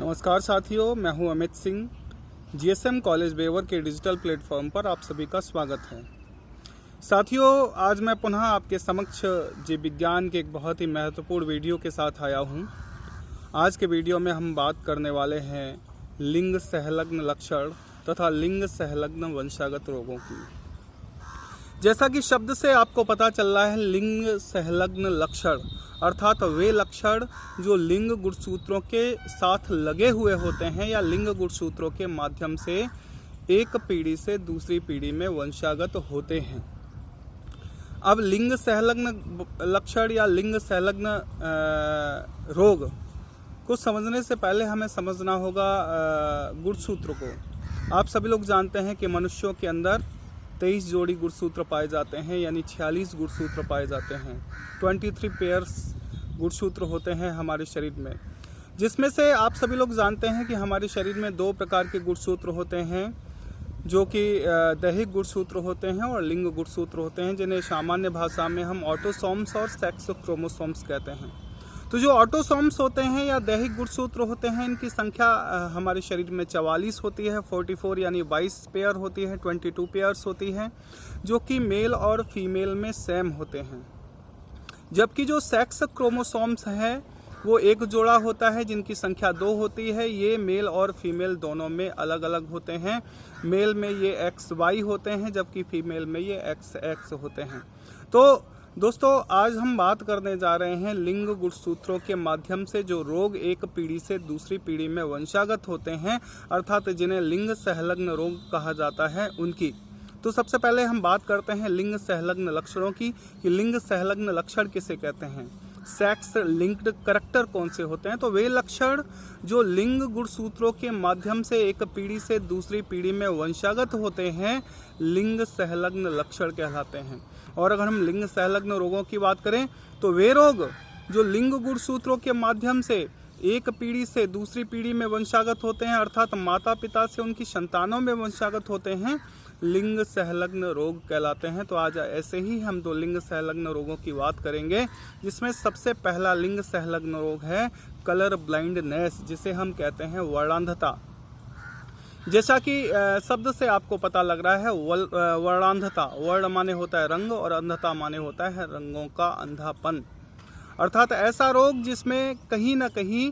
नमस्कार साथियों, मैं हूं अमित सिंह। जीएसएम कॉलेज बेवर के डिजिटल प्लेटफॉर्म पर आप सभी का स्वागत है। साथियों, आज मैं पुनः आपके समक्ष जीव विज्ञान के एक बहुत ही महत्वपूर्ण वीडियो के साथ आया हूं। आज के वीडियो में हम बात करने वाले हैं लिंग संलग्न लक्षण तथा लिंग संलग्न वंशागत रोगों की। जैसा कि शब्द से आपको पता चल रहा है, लिंग संलग्न लक्षण अर्थात वे लक्षण जो लिंग गुणसूत्रों के साथ लगे हुए होते हैं या लिंग गुणसूत्रों के माध्यम से एक पीढ़ी से दूसरी पीढ़ी में वंशागत होते हैं। अब लिंग संलग्न लक्षण या लिंग संलग्न रोग को समझने से पहले हमें समझना होगा गुणसूत्र को। आप सभी लोग जानते हैं कि मनुष्यों के अंदर 23 जोड़ी गुणसूत्र पाए जाते हैं, यानी 46 गुणसूत्र पाए जाते हैं। 23 पेयर्स गुणसूत्र होते हैं हमारे शरीर में, जिसमें से आप सभी लोग जानते हैं कि हमारे शरीर में 2 प्रकार के गुणसूत्र होते हैं, जो कि दैहिक गुणसूत्र होते हैं और लिंग गुणसूत्र होते हैं, जिन्हें सामान्य भाषा में हम ऑटोसोम्स और सेक्स क्रोमोसोम्स कहते हैं। तो जो ऑटोसोम्स होते हैं या दैहिक गुणसूत्र होते हैं, इनकी संख्या हमारे शरीर में 44 होती है, 44 यानी 22 पेयर होती है, 22 पेयर्स होती है, जो कि मेल और फीमेल में सेम होते हैं। जबकि जो सेक्स क्रोमोसोम्स है वो एक जोड़ा होता है, जिनकी संख्या 2 होती है। ये मेल और फीमेल दोनों में अलग अलग होते हैं। मेल में ये XY होते हैं, जबकि फीमेल में ये XX होते हैं। तो दोस्तों, आज हम बात करने जा रहे हैं लिंग गुणसूत्रों के माध्यम से जो रोग एक पीढ़ी से दूसरी पीढ़ी में वंशागत होते हैं, अर्थात जिन्हें लिंग संलग्न रोग कहा जाता है, उनकी। तो सबसे पहले हम बात करते हैं लिंग संलग्न लक्षणों की कि लिंग संलग्न लक्षण किसे कहते हैं। सेक्स लिंक्ड करैक्टर कौन से होते हैं? तो वे लक्षण जो लिंग गुणसूत्रों के माध्यम से एक पीढ़ी से दूसरी पीढ़ी में वंशागत होते हैं, लिंग संलग्न लक्षण कहलाते हैं। और अगर हम लिंग संलग्न रोगों की बात करें तो वे रोग जो लिंग गुणसूत्रों के माध्यम से एक पीढ़ी से दूसरी पीढ़ी में वंशागत होते हैं, अर्थात माता पिता से उनकी संतानों में वंशागत होते हैं, लिंग संलग्न रोग कहलाते हैं। तो आज ऐसे ही हम 2 लिंग संलग्न रोगों की बात करेंगे, जिसमें सबसे पहला लिंग संलग्न रोग है कलर ब्लाइंडनेस, जिसे हम कहते हैं वर्णांधता। जैसा कि शब्द से आपको पता लग रहा है, वर्णांधता, वर्ण माने होता है रंग और अंधता माने होता है रंगों का अंधापन। अर्थात ऐसा रोग जिसमें कहीं ना कहीं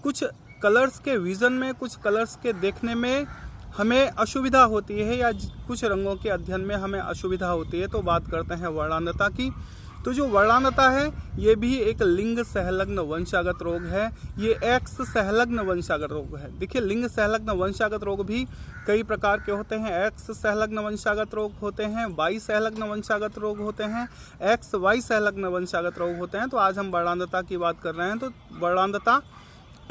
कुछ कलर्स के विजन में, कुछ कलर्स के देखने में हमें असुविधा होती है या कुछ रंगों के अध्ययन में हमें असुविधा होती है। तो बात करते हैं वर्णांधता की। तो जो वर्णांधता है, ये भी एक लिंग संलग्न वंशागत रोग है। ये X संलग्न वंशागत रोग है। देखिए, लिंग संलग्न वंशागत रोग भी कई प्रकार के होते हैं। X संलग्न वंशागत रोग होते हैं, Y संलग्न वंशागत रोग होते हैं, XY संलग्न वंशागत रोग होते हैं। तो आज हम वर्णांधता की बात कर रहे हैं। तो वर्णांधता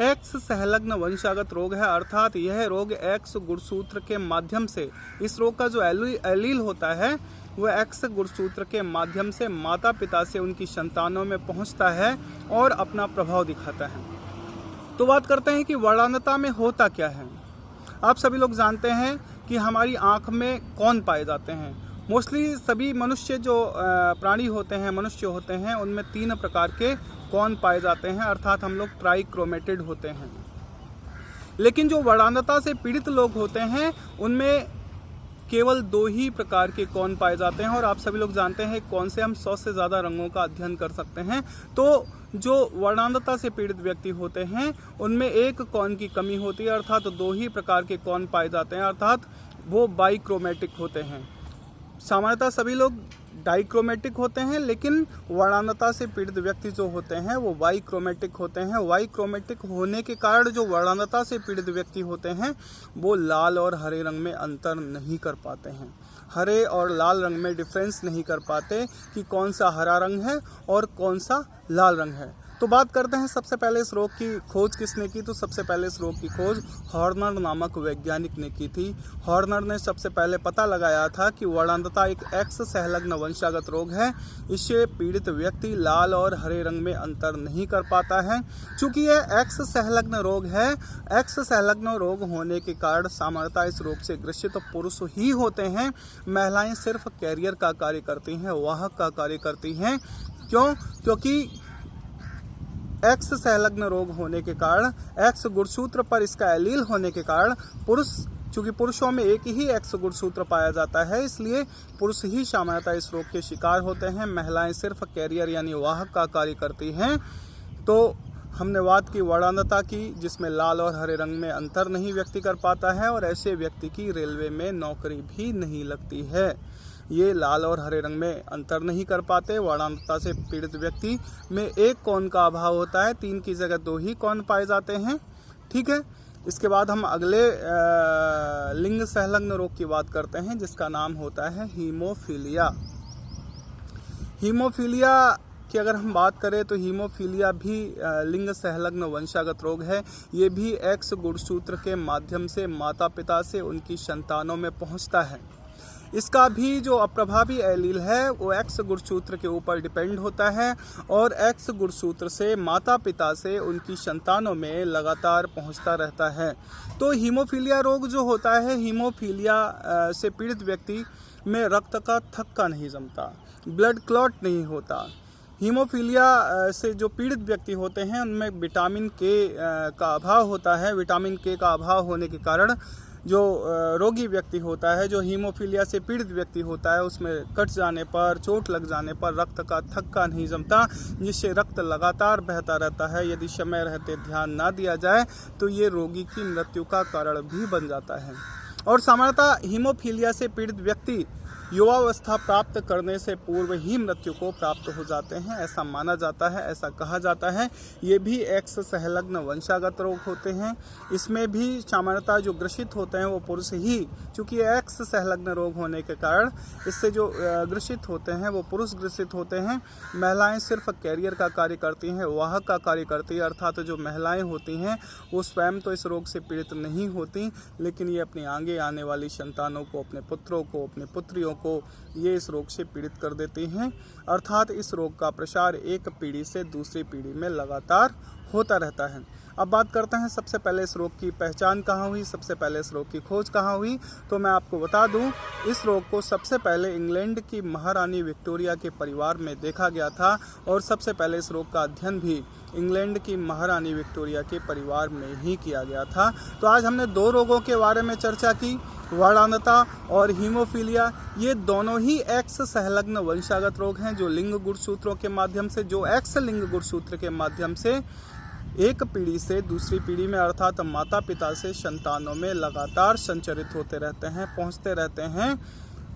X संलग्न वंशागत रोग है, अर्थात यह रोग X गुणसूत्र के माध्यम से, इस रोग का जो एलील होता है वह X गुणसूत्र के माध्यम से माता पिता से उनकी संतानों में पहुंचता है और अपना प्रभाव दिखाता है। तो बात करते हैं कि वर्णांधता में होता क्या है। आप सभी लोग जानते हैं कि हमारी आँख में कौन पाए जाते हैं। मोस्टली सभी मनुष्य जो प्राणी होते हैं, मनुष्य होते हैं, उनमें 3 प्रकार के कौन पाए जाते हैं, अर्थात हम लोग ट्राइक्रोमेटेड होते हैं। लेकिन जो वर्णांधता से पीड़ित लोग होते हैं, उनमें केवल 2 ही प्रकार के कौन पाए जाते हैं। और आप सभी लोग जानते हैं कौन से हम 100 से ज़्यादा रंगों का अध्ययन कर सकते हैं। तो जो वर्णांधता से पीड़ित व्यक्ति होते हैं, उनमें एक कौन की कमी होती है, अर्थात 2 ही प्रकार के कौन पाए जाते हैं, अर्थात वो बाइक्रोमेटिक होते हैं। सामान्यतः सभी लोग डाइक्रोमेटिक होते हैं, लेकिन वर्णांधता से पीड़ित व्यक्ति जो होते हैं वो वाइक्रोमेटिक होते हैं। वाइक्रोमेटिक होने के कारण जो वर्णांधता से पीड़ित व्यक्ति होते हैं वो लाल और हरे रंग में अंतर नहीं कर पाते हैं। हरे और लाल रंग में डिफरेंस नहीं कर पाते कि कौन सा हरा रंग है और कौन सा लाल रंग है। तो बात करते हैं सबसे पहले इस रोग की खोज किसने की। तो सबसे पहले इस रोग की खोज हॉर्नर नामक वैज्ञानिक ने की थी। हॉर्नर ने सबसे पहले पता लगाया था कि वर्णांधता एक X संलग्न वंशागत रोग है। इससे पीड़ित व्यक्ति लाल और हरे रंग में अंतर नहीं कर पाता है। चूंकि यह X संलग्न रोग है, X संलग्न रोग होने के कारण सामान्यतः इस रोग से ग्रसित पुरुष ही होते हैं। महिलाएं सिर्फ कैरियर का कार्य करती हैं, वाहक का कार्य करती हैं। क्यों? क्योंकि एक्स संलग्न रोग होने के कारण, एक्स गुणसूत्र पर इसका एलील होने के कारण चूंकि पुरुषों में एक ही एक्स गुणसूत्र पाया जाता है, इसलिए पुरुष ही सामान्यतः इस रोग के शिकार होते हैं। महिलाएं सिर्फ कैरियर यानी वाहक का कार्य करती हैं। तो हमने बात की वर्णांधता की, जिसमें लाल और हरे रंग में अंतर नहीं व्यक्ति कर पाता है और ऐसे व्यक्ति की रेलवे में नौकरी भी नहीं लगती है। ये लाल और हरे रंग में अंतर नहीं कर पाते। वर्णांधता से पीड़ित व्यक्ति में एक कोण का अभाव होता है, 3 की जगह 2 ही कोण पाए जाते हैं। ठीक है, इसके बाद हम अगले लिंग संलग्न रोग की बात करते हैं, जिसका नाम होता है हीमोफीलिया। हीमोफीलिया की अगर हम बात करें तो हीमोफीलिया भी लिंग संलग्न वंशागत रोग है। ये भी एक्स गुणसूत्र के माध्यम से माता पिता से उनकी संतानों में पहुंचता है। इसका भी जो अप्रभावी एलील है वो एक्स गुणसूत्र के ऊपर डिपेंड होता है और एक्स गुणसूत्र से माता पिता से उनकी संतानों में लगातार पहुंचता रहता है। तो हीमोफीलिया रोग जो होता है, हीमोफीलिया से पीड़ित व्यक्ति में रक्त का थक्का नहीं जमता, ब्लड क्लॉट नहीं होता। हीमोफीलिया से जो पीड़ित व्यक्ति होते हैं उनमें विटामिन के का अभाव होता है। विटामिन के का अभाव होने के कारण जो रोगी व्यक्ति होता है, जो हीमोफीलिया से पीड़ित व्यक्ति होता है, उसमें कट जाने पर, चोट लग जाने पर रक्त का थक्का नहीं जमता, जिससे रक्त लगातार बहता रहता है। यदि समय रहते ध्यान ना दिया जाए तो ये रोगी की मृत्यु का कारण भी बन जाता है। और सामान्यतः हीमोफीलिया से पीड़ित व्यक्ति युवावस्था प्राप्त करने से पूर्व ही मृत्यु को प्राप्त हो जाते हैं, ऐसा माना जाता है, ऐसा कहा जाता है। ये भी एक्स संलग्न वंशागत रोग होते हैं। इसमें भी सामान्यतः जो ग्रसित होते हैं वो पुरुष ही, चूँकि एक्स संलग्न रोग होने के कारण इससे जो ग्रसित होते हैं वो पुरुष ग्रसित होते हैं। महिलाएं सिर्फ कैरियर का कार्य करती हैं, वाहक का कार्य करती है, अर्थात जो महिलाएं होती हैं वो स्वयं तो इस रोग से पीड़ित नहीं होती, लेकिन ये अपनी आगे आने वाली संतानों को, अपने पुत्रों को, अपने पुत्रियों को ये इस रोग से पीड़ित कर देती हैं। अर्थात इस रोग का प्रसार एक पीढ़ी से दूसरी पीढ़ी में लगातार होता रहता है। अब बात करते हैं सबसे पहले इस रोग की पहचान कहाँ हुई, सबसे पहले इस रोग की खोज कहाँ हुई। तो मैं आपको बता दूं, इस रोग को सबसे पहले इंग्लैंड की महारानी विक्टोरिया के परिवार में देखा गया था और सबसे पहले इस रोग का अध्ययन भी इंग्लैंड की महारानी विक्टोरिया के परिवार में ही किया गया था। तो आज हमने 2 रोगों के बारे में चर्चा की, वर्णांधता और हीमोफीलिया। ये दोनों ही एक्स संलग्न वंशागत रोग हैं, जो लिंग गुणसूत्रों के माध्यम से, जो एक्स लिंग गुणसूत्र के माध्यम से एक पीढ़ी से दूसरी पीढ़ी में, अर्थात माता पिता से संतानों में लगातार संचरित होते रहते हैं, पहुंचते रहते हैं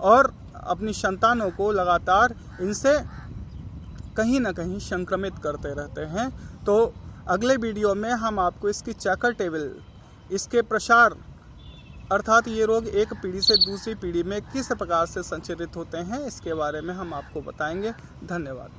और अपनी संतानों को लगातार इनसे कहीं ना कहीं संक्रमित करते रहते हैं। तो अगले वीडियो में हम आपको इसकी चेकर टेबल, इसके प्रसार, अर्थात ये रोग एक पीढ़ी से दूसरी पीढ़ी में किस प्रकार से संचरित होते हैं, इसके बारे में हम आपको बताएंगे। धन्यवाद।